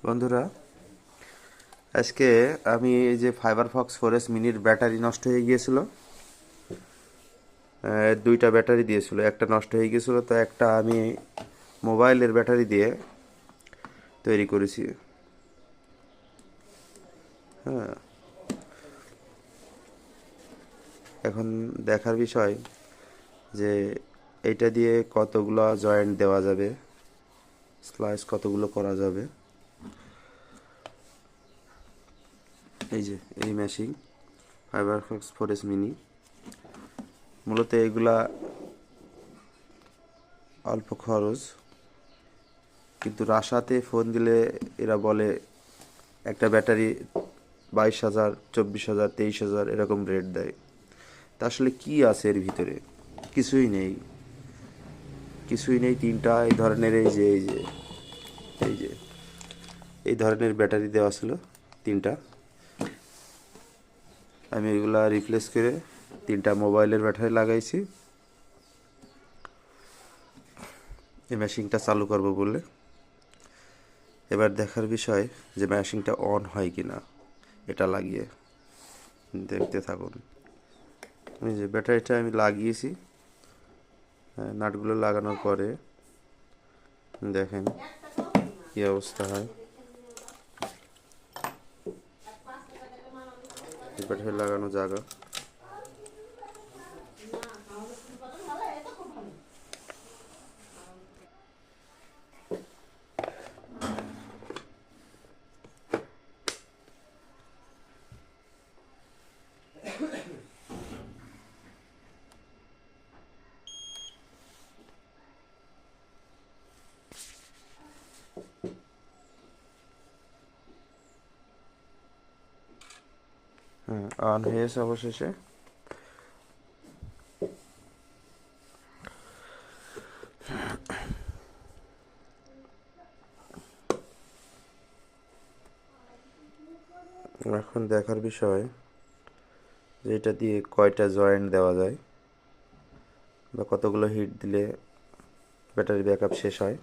বন্ধুরা, আজকে আমি এই যে ফাইবারফক্স 4S মিনির ব্যাটারি নষ্ট হয়ে গিয়েছিল। দুইটা ব্যাটারি দিয়েছিল, একটা নষ্ট হয়ে গিয়েছিল, তো একটা আমি মোবাইলের ব্যাটারি দিয়ে তৈরি করেছি। হ্যাঁ, এখন দেখার বিষয় যে এইটা দিয়ে কতগুলো জয়েন্ট দেওয়া যাবে, স্লাইস কতগুলো করা যাবে। এই যে এই মেশিন ফাইবারফক্স 4S মিনি, মূলত এগুলা অল্প খরচ, কিন্তু রাশাতে ফোন দিলে এরা বলে একটা ব্যাটারি 22,000, 24,000, 23,000 এরকম রেট দেয়। তা আসলে কি আছে এর ভিতরে? কিছুই নেই, কিছুই নেই। তিনটা এই ধরনের এই যে এই ধরনের ব্যাটারি দেওয়া ছিল তিনটা। আমি এগুলা রিপ্লেস করে তিনটা মোবাইলের ব্যাটারি লাগাইছি এই মেশিনটা চালু করব বলে। এবার দেখার বিষয় যে মেশিনটা অন হয় কিনা, এটা লাগিয়ে দেখতে থাকুন। এই যে ব্যাটারিটা আমি লাগিয়েছি, নাটগুলো লাগানোর পরে দেখেন কি অবস্থা হয়। ব্যাটারি লাগানো জায়গা, অন হয়েছে অবশেষে। এখন দেখার বিষয় যে এটা দিয়ে কয়টা জয়েন্ট দেওয়া যায় বা কতগুলো হিট দিলে ব্যাটারি ব্যাকআপ শেষ হয়।